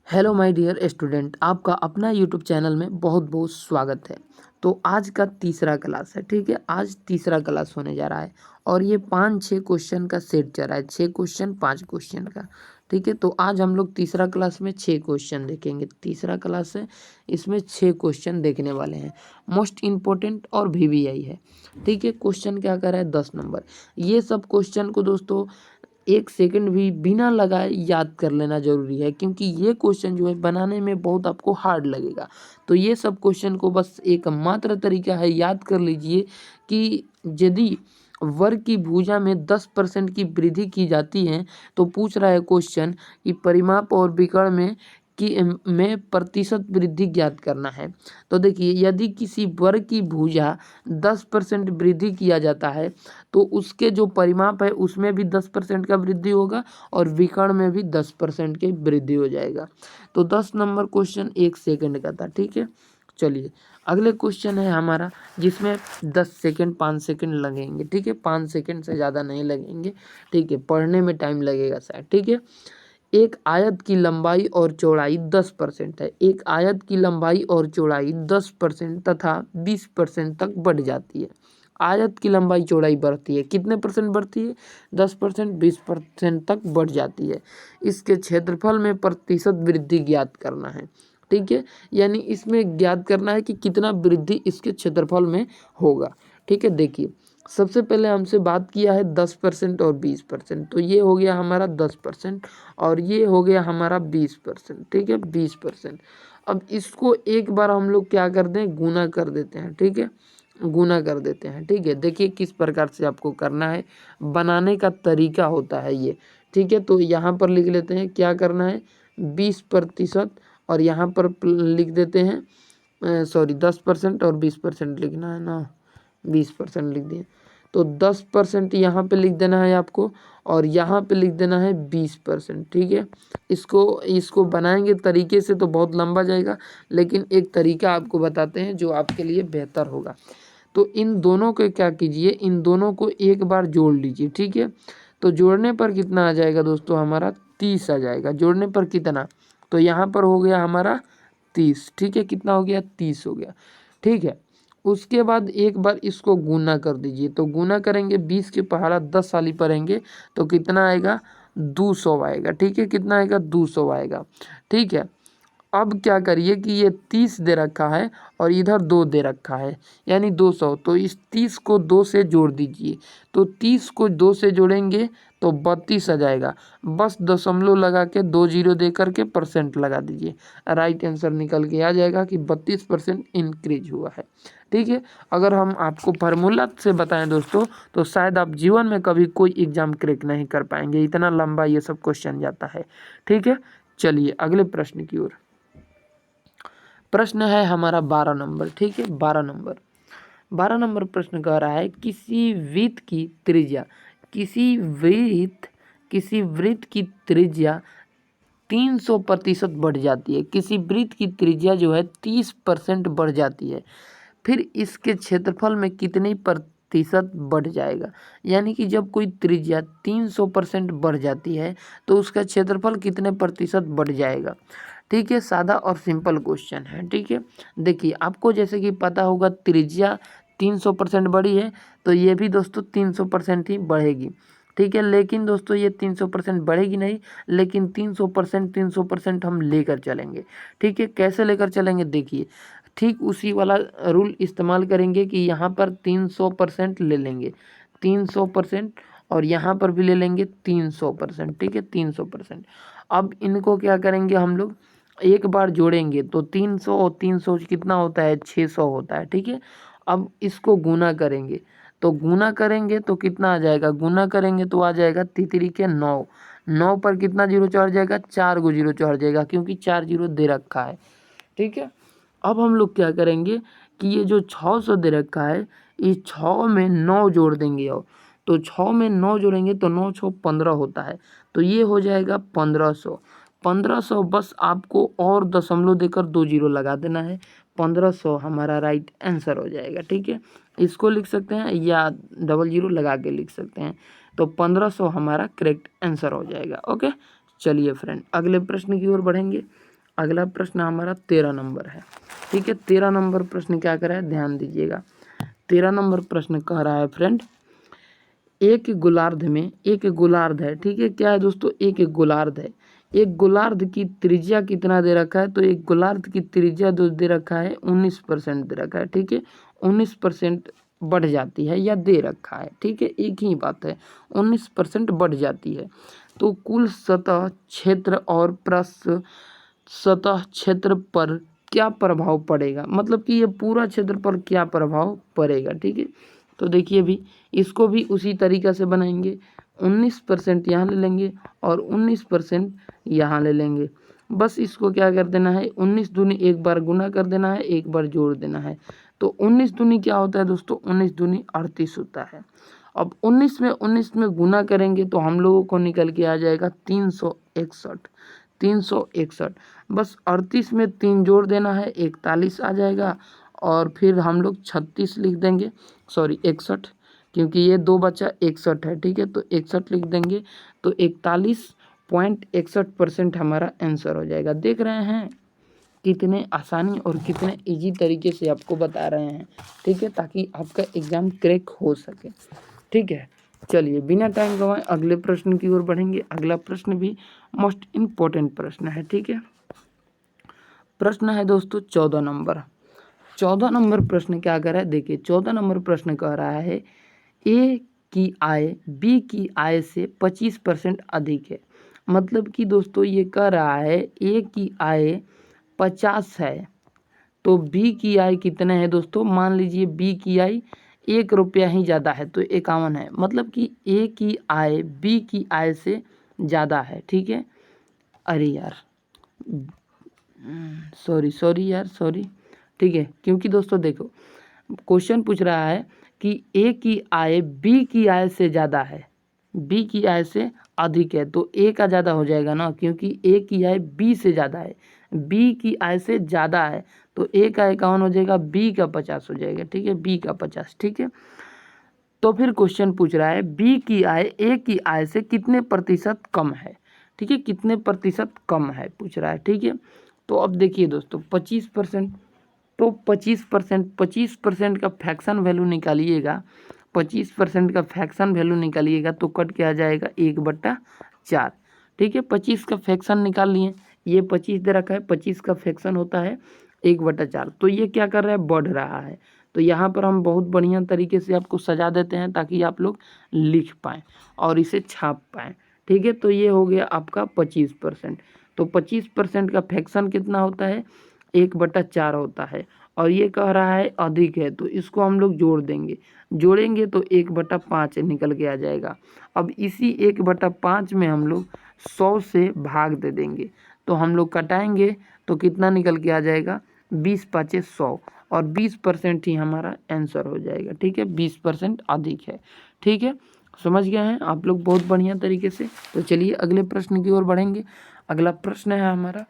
Hello my dear student, आपका अपना YouTube channel में बहुत बहुत स्वागत है। तो आज का तीसरा क्लास है, ठीक है। आज तीसरा क्लास होने जा रहा है और ये 5-6 क्वेश्चन का सेट चल रहा है, 6 क्वेश्चन 5 क्वेश्चन का, ठीक है। तो आज हम लोग तीसरा क्लास में 6 क्वेश्चन देखेंगे। तीसरा क्लास है, इसमें 6 क्वेश्चन देखने वाले हैं। मोस्ट इम्पोर्टेंट और VVI है, ठीक है। क्वेश्चन क्या कर रहा है, 10 नंबर। ये सब क्वेश्चन को दोस्तों 1 सेकंड भी बिना लगाए याद कर लेना ज़रूरी है, क्योंकि ये क्वेश्चन जो है बनाने में बहुत आपको हार्ड लगेगा। तो ये सब क्वेश्चन को बस एक मात्र तरीका है, याद कर लीजिए कि यदि वर्ग की भुजा में 10% की वृद्धि की जाती है, तो पूछ रहा है क्वेश्चन कि परिमाप और विकर्ण में प्रतिशत वृद्धि ज्ञात करना है। तो देखिए, यदि किसी वर्ग की भुजा 10% वृद्धि किया जाता है, तो उसके जो परिमाप है उसमें भी 10% का वृद्धि होगा और विकर्ण में भी 10% की वृद्धि हो जाएगा। तो 10 नंबर क्वेश्चन 1 सेकंड का था, ठीक है। चलिए अगले क्वेश्चन है हमारा, जिसमें 10 सेकंड 5 सेकंड लगेंगे, ठीक है। 5 सेकंड से ज़्यादा नहीं लगेंगे, ठीक है। पढ़ने में टाइम लगेगा शायद, ठीक है। एक आयत की लंबाई और चौड़ाई 10% है। एक आयत की लंबाई और चौड़ाई 10% तथा 20% तक बढ़ जाती है। आयत की लंबाई चौड़ाई बढ़ती है, कितने परसेंट बढ़ती है? 10%, 20% तक बढ़ जाती है। इसके क्षेत्रफल में प्रतिशत वृद्धि ज्ञात करना है, ठीक है। यानी इसमें ज्ञात करना है कि कितना वृद्धि इसके क्षेत्रफल में होगा, ठीक है। देखिए, सबसे पहले हमसे बात किया है 10% और 20%, तो ये हो गया हमारा 10% और ये हो गया हमारा 20%, ठीक है। 20%। अब इसको एक बार हम लोग क्या कर दें, गुना कर देते हैं, ठीक है। गुना कर देते हैं, ठीक है। देखिए किस प्रकार से आपको करना है, बनाने का तरीका होता है ये, ठीक है। तो यहाँ पर लिख लेते हैं क्या करना है, 20% और यहाँ पर लिख देते हैं सॉरी 10% और 20% लिखना है ना, 20% लिख दिए। तो 10% यहाँ पे लिख देना है आपको और यहाँ पे लिख देना है 20%, ठीक है। इसको बनाएंगे तरीके से तो बहुत लंबा जाएगा, लेकिन एक तरीका आपको बताते हैं जो आपके लिए बेहतर होगा। तो इन दोनों को क्या कीजिए, इन दोनों को एक बार जोड़ लीजिए, ठीक है। तो जोड़ने पर कितना आ जाएगा दोस्तों, हमारा 30 आ जाएगा। जोड़ने पर कितना, तो यहाँ पर हो गया हमारा 30, ठीक है। कितना हो गया, 30 हो गया, ठीक है। उसके बाद एक बार इसको गुना कर दीजिए। तो गुना करेंगे, 20 के पहाड़ा 10 साली पड़ेंगे तो कितना आएगा, 200 आएगा, ठीक है। कितना आएगा, 200 आएगा, ठीक है। अब क्या करिए कि ये 30 दे रखा है और इधर 2 दे रखा है, यानी 200। तो इस 30 को 2 से जोड़ दीजिए। तो 30 को 2 से जोड़ेंगे तो 32 आ जाएगा। बस दशमलव लगा के 2 जीरो दे करके परसेंट लगा दीजिए, राइट आंसर निकल के आ जाएगा कि 32% इंक्रीज हुआ है, ठीक है। अगर हम आपको फार्मूला से बताएं दोस्तों, तो शायद आप जीवन में कभी कोई एग्जाम क्रैक नहीं कर पाएंगे, इतना लंबा ये सब क्वेश्चन जाता है, ठीक है। चलिए अगले प्रश्न की ओर। प्रश्न है हमारा 12 नंबर, ठीक है। 12 नंबर प्रश्न कह रहा है, किसी वृत्त की त्रिज्या किसी वृत्त की त्रिज्या 300% बढ़ जाती है। किसी वृत्त की त्रिज्या जो है 30% बढ़ जाती है, फिर इसके क्षेत्रफल में कितनी प्रतिशत बढ़ जाएगा। यानी कि जब कोई त्रिज्या 300% बढ़ जाती है तो उसका क्षेत्रफल कितने प्रतिशत बढ़ जाएगा, ठीक है। सादा और सिंपल क्वेश्चन है, ठीक है। देखिए, आपको जैसे कि पता होगा त्रिज्या 300% बढ़ी है, तो ये भी दोस्तों 300% ही बढ़ेगी, ठीक है। लेकिन दोस्तों ये 300% बढ़ेगी नहीं, लेकिन 300% हम लेकर चलेंगे, ठीक है। कैसे लेकर चलेंगे, देखिए ठीक उसी वाला रूल इस्तेमाल करेंगे कि यहाँ पर 300% ले लेंगे, 300%, और यहाँ पर भी ले लेंगे 300%, ठीक है। 300%। अब इनको क्या करेंगे, हम लोग एक बार जोड़ेंगे तो 300 और 300 कितना होता है, 600 होता है, ठीक है। अब इसको गुना करेंगे, तो गुना करेंगे तो कितना आ जाएगा, गुना करेंगे तो आ जाएगा तितरी के 9। 9 पर कितना जीरो चढ़ जाएगा, 4 गो जीरो चढ़ जाएगा, क्योंकि 4 जीरो दे रखा है, ठीक है। अब हम लोग क्या करेंगे कि ये जो 600 दे रखा है, इस 6 में 9 जोड़ देंगे। और तो 6 में 9 जोड़ेंगे तो 9 6 15 होता है, तो ये हो जाएगा 1500। 1500 बस आपको और दशमलव देकर 2 जीरो लगा देना है, 1500 हमारा राइट आंसर हो जाएगा, ठीक है। इसको लिख सकते हैं या डबल जीरो लगा के लिख सकते हैं, तो 1500 हमारा करेक्ट आंसर हो जाएगा, ओके। चलिए फ्रेंड, अगले प्रश्न की ओर बढ़ेंगे। अगला प्रश्न हमारा 13 नंबर है। ठीक है, 13 नंबर प्रश्न क्या कर रहा है, ध्यान दीजिएगा। 13 नंबर प्रश्न कह रहा है फ्रेंड, एक गोलार्ध में, एक गोलार्ध है, ठीक है, क्या है दोस्तों, एक गोलार्ध है। एक गोलार्ध की त्रिज्या कितना दे रखा है, तो एक गोलार्ध की त्रिज्या जो दे रखा है 19% दे रखा है। ठीक है, 19% बढ़ जाती है या दे रखा है। ठीक है, एक ही बात है, 19% बढ़ जाती है। तो कुल सतह क्षेत्र और पृष्ठ सतह क्षेत्र पर क्या प्रभाव पड़ेगा, मतलब कि ये पूरा क्षेत्र पर क्या प्रभाव पड़ेगा। ठीक है, तो देखिए भी इसको भी उसी तरीक़ा से बनाएंगे, 19% यहाँ ले लेंगे और 19% यहाँ ले लेंगे। बस इसको क्या कर देना है, 19 दूनी एक बार गुना कर देना है, एक बार जोड़ देना है। तो 19 दूनी क्या होता है दोस्तों, 19 दूनी 38 होता है। अब 19 में गुना करेंगे तो हम लोगों को निकल के आ जाएगा 361। 361, बस 38 में 3 जोड़ देना है, 41 आ जाएगा। और फिर हम लोग 36 लिख देंगे, सॉरी 61, क्योंकि ये 2 बचा 61 है। ठीक है, तो 61 लिख देंगे, तो 41.61% हमारा आंसर हो जाएगा। देख रहे हैं कितने आसानी और कितने इजी तरीके से आपको बता रहे हैं। ठीक है, ताकि आपका एग्ज़ाम क्रैक हो सके। ठीक है, चलिए बिना टाइम गंवाए अगले प्रश्न की ओर बढ़ेंगे। अगला प्रश्न भी मोस्ट इम्पोर्टेंट प्रश्न है। ठीक है, प्रश्न है दोस्तों 14 नंबर। 14 नंबर प्रश्न क्या कर रहा है, देखिए 14 नंबर प्रश्न कह रहा है, ए की आय बी की आय से 25% अधिक है। मतलब कि दोस्तों ये कह रहा है ए की आय 50 है तो बी की आय कितने है दोस्तों, मान लीजिए बी की आय 1 रुपया ही ज़्यादा है तो 51 है। मतलब कि ए की आय बी की आय से ज़्यादा है। ठीक है, अरे यार सॉरी यार सॉरी। ठीक है, क्योंकि दोस्तों देखो क्वेश्चन पूछ रहा है कि ए की आय बी की आय से ज़्यादा है, बी की आय से अधिक है, तो ए का ज़्यादा हो जाएगा ना, क्योंकि ए की आय बी से ज़्यादा है, बी की आय से ज़्यादा है, तो ए का 51 हो जाएगा, बी का 50 हो जाएगा। ठीक है, बी का 50। ठीक है, तो फिर क्वेश्चन पूछ रहा है बी की आय ए की आय से कितने प्रतिशत कम है। ठीक है, कितने प्रतिशत कम है पूछ रहा है। ठीक है, तो अब देखिए दोस्तों 25%, तो 25% का फ्रैक्शन वैल्यू निकालिएगा, 25% का फ्रैक्शन वैल्यू निकालिएगा तो कट के आ जाएगा 1/4। ठीक है, 25 का फ्रैक्शन निकाल लिए, ये 25 दे रखा है, 25 का फ्रैक्शन होता है 1/4। तो ये क्या कर रहा है, बढ़ रहा है। तो यहाँ पर हम बहुत बढ़िया तरीके से आपको सजा देते हैं ताकि आप लोग लिख पाएँ और इसे छाप पाएँ। ठीक है, तो ये हो गया आपका 25%। तो 25% का फ्रैक्शन कितना होता है, 1/4 होता है। और ये कह रहा है अधिक है, तो इसको हम लोग जोड़ देंगे, जोड़ेंगे तो 1/5 निकल के आ जाएगा। अब इसी 1/5 में हम लोग 100 से भाग दे देंगे, तो हम लोग कटाएंगे तो कितना निकल के आ जाएगा, 20×5 = 100, और 20% ही हमारा आंसर हो जाएगा। ठीक है, 20% अधिक है। ठीक है, समझ गए हैं आप लोग बहुत बढ़िया तरीके से। तो चलिए अगले प्रश्न की ओर बढ़ेंगे। अगला प्रश्न है हमारा,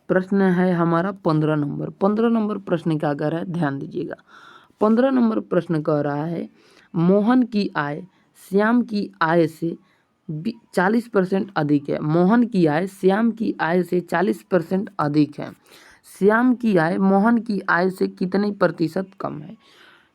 प्रश्न है हमारा 15 नंबर। 15 नंबर प्रश्न क्या कह रहा है, ध्यान दीजिएगा। 15 नंबर प्रश्न कह रहा है मोहन की आय श्याम की आय से 40% अधिक है। मोहन की आय श्याम की आय से 40% अधिक है। श्याम की आय मोहन की आय से कितने प्रतिशत कम है।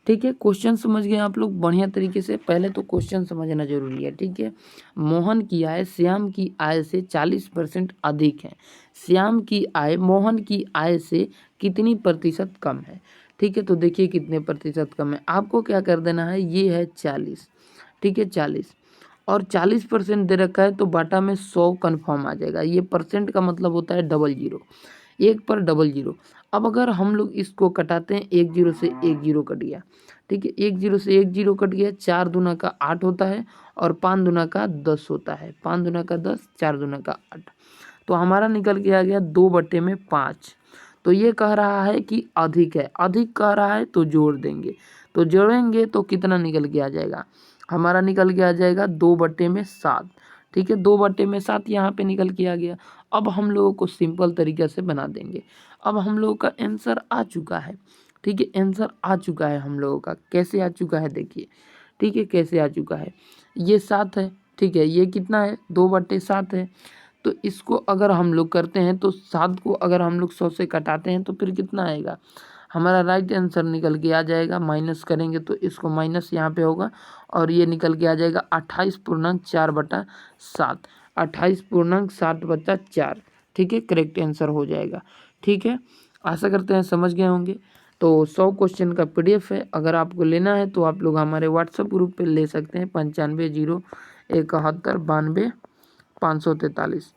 ठीक है, क्वेश्चन समझ गए आप लोग बढ़िया तरीके से। पहले तो क्वेश्चन समझना जरूरी है। ठीक है, मोहन की आय श्याम की आय से 40% अधिक है। श्याम की आय मोहन की आय से कितनी प्रतिशत कम है। ठीक है, तो देखिए कितने प्रतिशत कम है, आपको क्या कर देना है, ये है 40। ठीक है, 40 और 40% दे रखा है तो बाटा में 100 कन्फर्म आ जाएगा। ये परसेंट का मतलब होता है 00, 1 पर 00। अब अगर हम लोग इसको कटाते हैं, 1 0 से 1 0 कट गया। ठीक है, 1 0 से 1 0 कट गया, 4 दूना का 8 होता है और 5 दूना का 10 होता है। 5 दूना का 10, 4 दूना का 8, तो हमारा निकल के आ गया 2/5। तो ये कह रहा है कि अधिक है, अधिक कह रहा है तो जोड़ देंगे, तो जोड़ेंगे तो कितना निकल के आ जाएगा, हमारा निकल के आ जाएगा 2/7। ठीक है, 2/7 यहाँ पे निकल के आ गया। अब हम लोगों को सिंपल तरीके से बना देंगे। अब हम लोगों का आंसर आ चुका है। ठीक है, आंसर आ चुका है हम लोगों का। कैसे आ चुका है देखिए। ठीक है, कैसे आ चुका है, ये 7 है। ठीक है, ये कितना है, 2/7 है। तो इसको अगर हम लोग करते हैं तो 7 को अगर हम लोग 100 से घटाते हैं तो फिर कितना आएगा, हमारा राइट आंसर निकल के आ जाएगा। माइनस करेंगे तो इसको माइनस यहाँ पे होगा और ये निकल के आ जाएगा 28.4/7, 28.7/4। ठीक है, करेक्ट आंसर हो जाएगा। ठीक है, आशा करते हैं समझ गए होंगे। तो 100 क्वेश्चन का PDF है, अगर आपको लेना है तो आप लोग हमारे व्हाट्सएप ग्रुप पे ले सकते हैं 950171 543।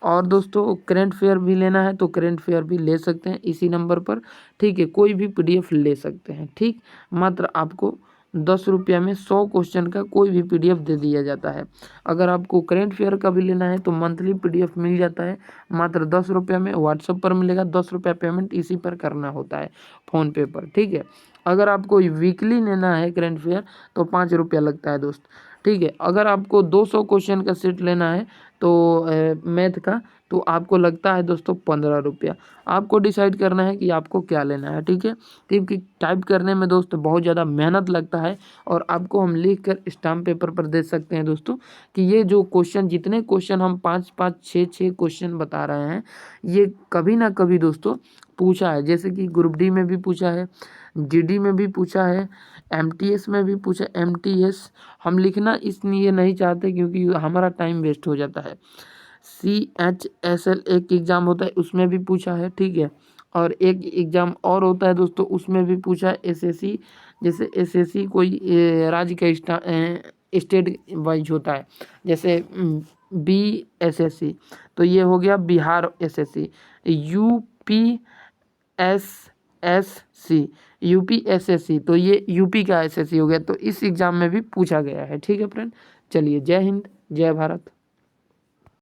और दोस्तों करंट फेयर भी लेना है तो करंट फेयर भी ले सकते हैं इसी नंबर पर। ठीक है, कोई भी PDF ले सकते हैं। ठीक, मात्र आपको 10 रुपये में 100 क्वेश्चन का कोई भी PDF दे दिया जाता है। अगर आपको करंट फेयर का भी लेना है तो मंथली PDF मिल जाता है मात्र 10 रुपये में, व्हाट्सएप पर मिलेगा। 10 रुपया पेमेंट इसी पर करना होता है, फ़ोनपे पर। ठीक है, अगर आपको वीकली लेना है करंट फेयर तो 5 रुपया लगता है दोस्त। ठीक है, अगर आपको 200 क्वेश्चन का सेट लेना है तो मैथ का, तो आपको लगता है दोस्तों 15 रुपया। आपको डिसाइड करना है कि आपको क्या लेना है। ठीक है, क्योंकि टाइप करने में दोस्तों बहुत ज़्यादा मेहनत लगता है और आपको हम लिख कर स्टाम्प पेपर पर दे सकते हैं दोस्तों कि ये जो क्वेश्चन, जितने क्वेश्चन हम 5-5 6-6 क्वेश्चन बता रहे हैं, ये कभी ना कभी दोस्तों पूछा है। जैसे कि ग्रुप डी में भी पूछा है, GD में भी पूछा है, MTS में भी पूछा। MTS हम लिखना इसलिए नहीं चाहते क्योंकि हमारा टाइम वेस्ट हो जाता है। CHSL एक एग्ज़ाम होता है, उसमें भी पूछा है। ठीक है, और एक एग्ज़ाम और होता है दोस्तों, उसमें भी पूछा है। SSC, जैसे SSC कोई राज्य का स्टेट वाइज होता है, जैसे BSSC, तो ये हो गया बिहार SSC। UPSSC तो ये यूपी का SSC हो गया। तो इस एग्ज़ाम में भी पूछा गया है। ठीक है फ्रेंड, चलिए जय हिंद, जय भारत।